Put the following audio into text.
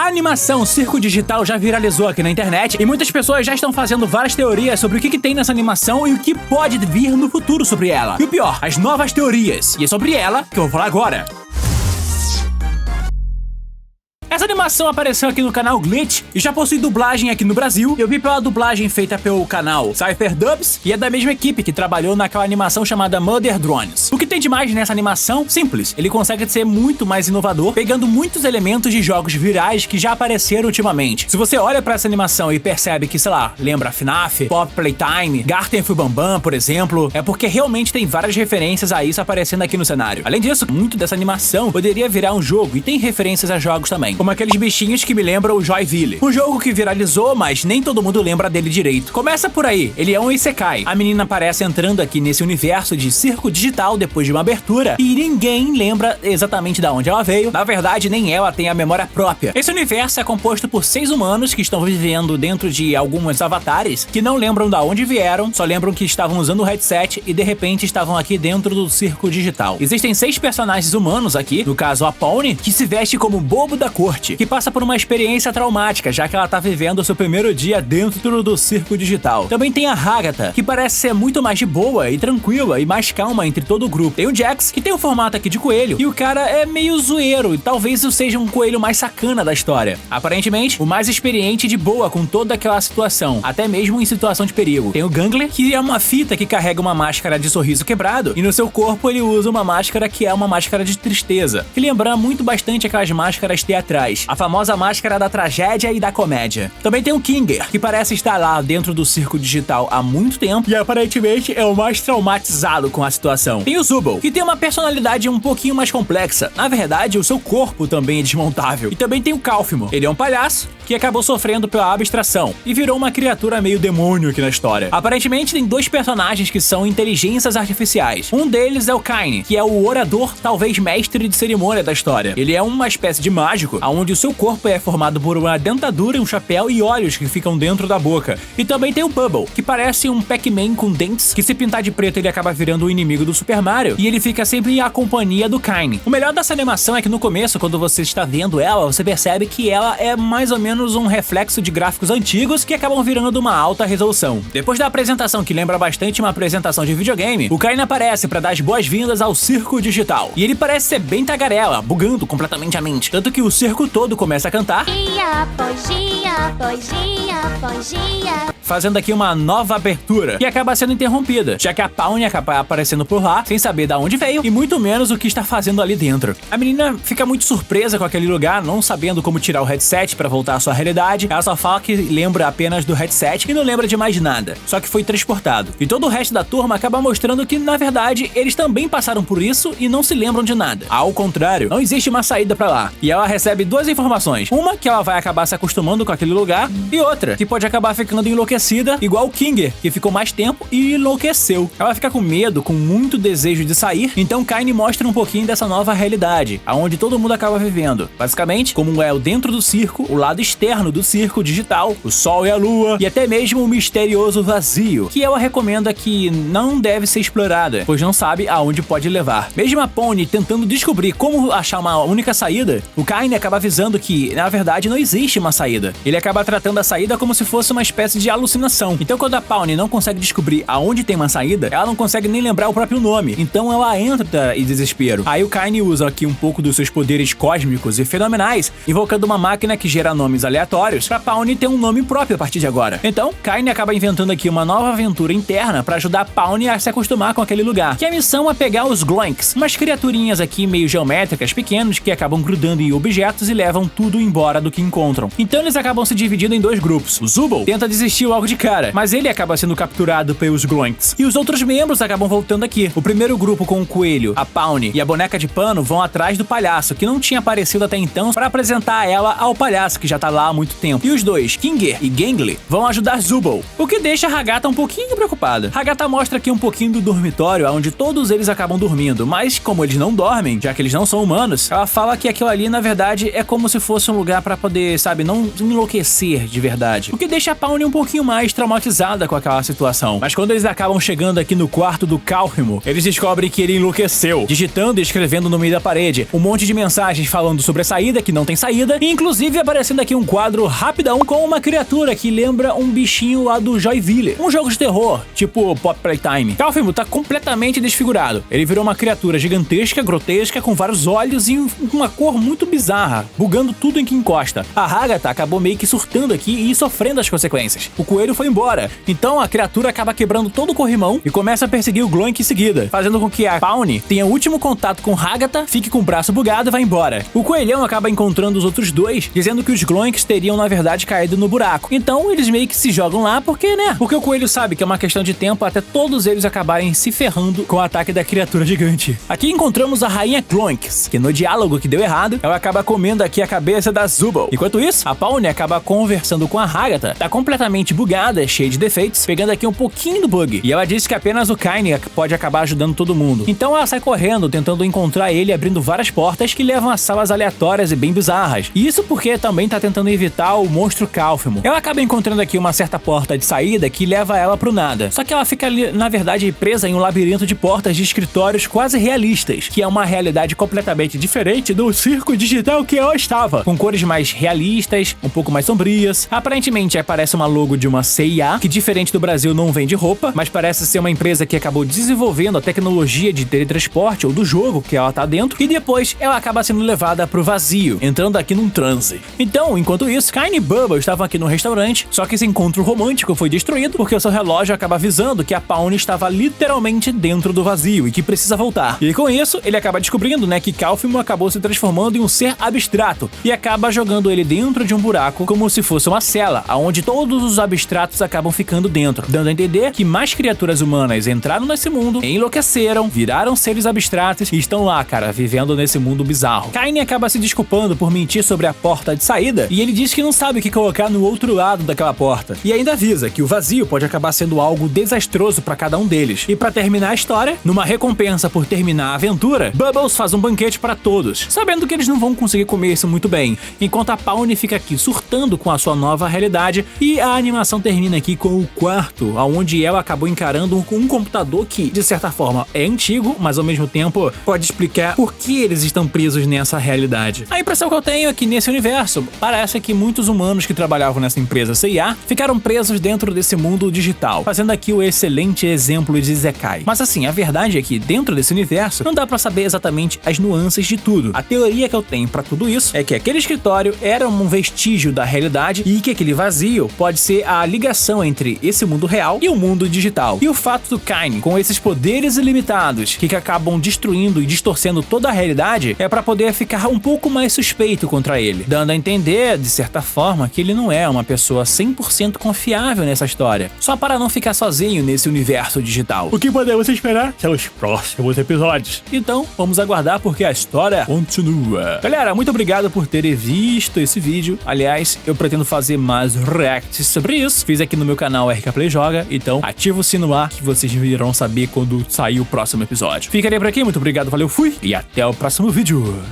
A animação Circo Digital já viralizou aqui na internet e muitas pessoas já estão fazendo várias teorias sobre o que tem nessa animação e o que pode vir no futuro sobre ela. E o pior, as novas teorias. E é sobre ela que eu vou falar agora. Essa animação apareceu aqui no canal Glitch e já possui dublagem aqui no Brasil. Eu vi pela dublagem feita pelo canal Cypherdubs e é da mesma equipe que trabalhou naquela animação chamada Mother Drones. O que tem de mais nessa animação? Simples, ele consegue ser muito mais inovador, pegando muitos elementos de jogos virais que já apareceram ultimamente. Se você olha pra essa animação e percebe que, sei lá, lembra FNAF, Pop Playtime, Garten Fui Bambam, por exemplo, é porque realmente tem várias referências a isso aparecendo aqui no cenário. Além disso, muito dessa animação poderia virar um jogo e tem referências a jogos também, como aqueles bichinhos que me lembram o Joyville. Um jogo que viralizou, mas nem todo mundo lembra dele direito. Começa por aí, ele é um isekai. A menina aparece entrando aqui nesse universo de circo digital depois de uma abertura e ninguém lembra exatamente de onde ela veio. Na verdade, nem ela tem a memória própria. Esse universo é composto por 6 humanos que estão vivendo dentro de alguns avatares que não lembram de onde vieram, só lembram que estavam usando o headset e de repente estavam aqui dentro do circo digital. Existem 6 personagens humanos aqui, no caso a Pony, que se veste como bobo da corte, que passa por uma experiência traumática, já que ela tá vivendo o seu primeiro dia dentro do circo digital. Também tem a Agatha, que parece ser muito mais de boa e tranquila e mais calma entre todo o grupo. Tem o Jax, que tem um formato aqui de coelho, e o cara é meio zoeiro, e talvez seja um coelho mais sacana da história. Aparentemente, o mais experiente e de boa com toda aquela situação, até mesmo em situação de perigo. Tem o Gangler, que é uma fita que carrega uma máscara de sorriso quebrado, e no seu corpo ele usa uma máscara que é uma máscara de tristeza, que lembra muito bastante aquelas máscaras teatrais. A famosa máscara da tragédia e da comédia. Também tem o Kinger, que parece estar lá dentro do circo digital há muito tempo e aparentemente é o mais traumatizado com a situação. Tem o Zubul, que tem uma personalidade um pouquinho mais complexa. Na verdade, o seu corpo também é desmontável. E também tem o Calfimo. Ele é um palhaço que acabou sofrendo pela abstração e virou uma criatura meio demônio aqui na história. Aparentemente tem 2 personagens que são inteligências artificiais. Um deles é o Kaine, que é o orador, talvez mestre de cerimônia da história. Ele é uma espécie de mágico, onde o seu corpo é formado por uma dentadura, um chapéu e olhos que ficam dentro da boca. E também tem o Bubble, que parece um Pac-Man com dentes, que se pintar de preto ele acaba virando o inimigo do Super Mario, e ele fica sempre à companhia do Kaine. O melhor dessa animação é que no começo, quando você está vendo ela, você percebe que ela é mais ou menos um reflexo de gráficos antigos que acabam virando de uma alta resolução. Depois da apresentação, que lembra bastante uma apresentação de videogame, o Kaine aparece para dar as boas-vindas ao circo digital. E ele parece ser bem tagarela, bugando completamente a mente. Tanto que o circo todo começa a cantar, fazendo aqui uma nova abertura, que acaba sendo interrompida, já que a Pony acaba aparecendo por lá, sem saber de onde veio, e muito menos o que está fazendo ali dentro. A menina fica muito surpresa com aquele lugar, não sabendo como tirar o headset para voltar à sua realidade. Ela só fala que lembra apenas do headset e não lembra de mais nada, só que foi transportado. E todo o resto da turma acaba mostrando que, na verdade, eles também passaram por isso e não se lembram de nada. Ao contrário, não existe uma saída para lá. E ela recebe 2 informações. Uma, que ela vai acabar se acostumando com aquele lugar, e outra, que pode acabar ficando enlouquecida, igual o Kinger, que ficou mais tempo e enlouqueceu. Ela fica com medo, com muito desejo de sair, então Kaine mostra um pouquinho dessa nova realidade, aonde todo mundo acaba vivendo. Basicamente, como é o dentro do circo, o lado externo do circo digital, o sol e a lua, e até mesmo o misterioso vazio, que ela recomenda que não deve ser explorada, pois não sabe aonde pode levar. Mesmo a Pony tentando descobrir como achar uma única saída, o Kaine acaba avisando que, na verdade, não existe uma saída. Ele acaba tratando a saída como se fosse uma espécie de alucinação. Então, quando a Pony não consegue descobrir aonde tem uma saída, ela não consegue nem lembrar o próprio nome. Então, ela entra em desespero. Aí o Kaine usa aqui um pouco dos seus poderes cósmicos e fenomenais, invocando uma máquina que gera nomes aleatórios pra Pony ter um nome próprio a partir de agora. Então, Kaine acaba inventando aqui uma nova aventura interna pra ajudar a Pony a se acostumar com aquele lugar, que a missão é pegar os Gloinks, umas criaturinhas aqui meio geométricas pequenos que acabam grudando em objetos e levam tudo embora do que encontram. Então eles acabam se dividindo em 2 grupos. O Zubul tenta desistir logo de cara, mas ele acaba sendo capturado pelos Gloinks. E os outros membros acabam voltando aqui. O primeiro grupo com o coelho, a Pony e a boneca de pano vão atrás do palhaço, que não tinha aparecido até então, para apresentar ela ao palhaço, que já tá lá há muito tempo. E os 2, Kinger e Gangly, vão ajudar Zubul, o que deixa a Agatha um pouquinho preocupada. A Agatha mostra aqui um pouquinho do dormitório, onde todos eles acabam dormindo, mas como eles não dormem, já que eles não são humanos, ela fala que aquilo ali, na verdade, é como se fosse um lugar para poder, sabe, não enlouquecer de verdade. O que deixa a Pony um pouquinho pouquinho mais traumatizada com aquela situação. Mas quando eles acabam chegando aqui no quarto do Cálfimo, eles descobrem que ele enlouqueceu, digitando e escrevendo no meio da parede um monte de mensagens falando sobre a saída, que não tem saída, e inclusive aparecendo aqui um quadro rapidão com uma criatura que lembra um bichinho lá do Joyville, um jogo de terror, tipo Pop Playtime. Cálfimo tá completamente desfigurado. Ele virou uma criatura gigantesca, grotesca, com vários olhos e uma cor muito bizarra, bugando tudo em que encosta. A Hagatha acabou meio que surtando aqui e sofrendo as consequências. O coelho foi embora, então a criatura acaba quebrando todo o corrimão e começa a perseguir o Gloink em seguida, fazendo com que a Pawnee tenha o último contato com Hagatha, fique com o braço bugado e vá embora. O coelhão acaba encontrando os outros dois, dizendo que os Gloinks teriam na verdade caído no buraco. Então eles meio que se jogam lá porque, né? Porque o coelho sabe que é uma questão de tempo até todos eles acabarem se ferrando com o ataque da criatura gigante. Aqui encontramos a rainha Gloinks, que no diálogo que deu errado, ela acaba comendo aqui a cabeça da Zubul. Enquanto isso, a Pawnee acaba conversando com a Hagatha, tá completamente bugada, cheia de defeitos, pegando aqui um pouquinho do bug. E ela diz que apenas o Kaine pode acabar ajudando todo mundo. Então ela sai correndo, tentando encontrar ele, abrindo várias portas que levam a salas aleatórias e bem bizarras. E isso porque também tá tentando evitar o monstro Cálfimo. Ela acaba encontrando aqui uma certa porta de saída que leva ela pro nada. Só que ela fica ali, na verdade, presa em um labirinto de portas de escritórios quase realistas, que é uma realidade completamente diferente do circo digital que ela estava, com cores mais realistas, um pouco mais sombrias. Aparentemente aparece uma logo de uma CIA, que diferente do Brasil não vende roupa, mas parece ser uma empresa que acabou desenvolvendo a tecnologia de teletransporte ou do jogo que ela tá dentro, e depois ela acaba sendo levada pro vazio, entrando aqui num transe. Então, enquanto isso, Kaine e Bubble estavam aqui no restaurante, só que esse encontro romântico foi destruído porque o seu relógio acaba avisando que a Pawnee estava literalmente dentro do vazio e que precisa voltar. E com isso, ele acaba descobrindo, né, que Cálfimo acabou se transformando em um ser abstrato e acaba jogando ele dentro de um buraco como se fosse uma cela, onde todos os abstratos acabam ficando dentro, dando a entender que mais criaturas humanas entraram nesse mundo, enlouqueceram, viraram seres abstratos e estão lá, cara, vivendo nesse mundo bizarro. Kaine acaba se desculpando por mentir sobre a porta de saída e ele diz que não sabe o que colocar no outro lado daquela porta. E ainda avisa que o vazio pode acabar sendo algo desastroso para cada um deles. E para terminar a história, numa recompensa por terminar a aventura, Bubbles faz um banquete para todos, sabendo que eles não vão conseguir comer isso muito bem, enquanto a Pawnee fica aqui surtando com a sua nova realidade. E a animação termina aqui com o quarto, onde ela acabou encarando um computador que, de certa forma, é antigo, mas ao mesmo tempo pode explicar por que eles estão presos nessa realidade. A impressão que eu tenho é que nesse universo, parece que muitos humanos que trabalhavam nessa empresa CIA ficaram presos dentro desse mundo digital, fazendo aqui o excelente exemplo de Isekai. Mas assim, a verdade é que dentro desse universo não dá pra saber exatamente as nuances de tudo. A teoria que eu tenho pra tudo isso é que aquele escritório era um vestígio da realidade e que aquele vazio pode ser a ligação entre esse mundo real e o mundo digital. E o fato do Kaine, com esses poderes ilimitados que acabam destruindo e distorcendo toda a realidade, é pra poder ficar um pouco mais suspeito contra ele, dando a entender, de certa forma, que ele não é uma pessoa 100% confiável nessa história, só para não ficar sozinho nesse universo digital. O que podemos esperar são os próximos episódios. Então, vamos aguardar porque a história continua. Galera, muito obrigado por terem visto esse vídeo. Aliás, eu pretendo fazer mais reacts sobre isso. Fiz aqui no meu canal RK Play Joga, então ativa o sino lá que vocês irão saber quando sair o próximo episódio. Ficarei por aqui, muito obrigado, valeu, fui e até o próximo vídeo.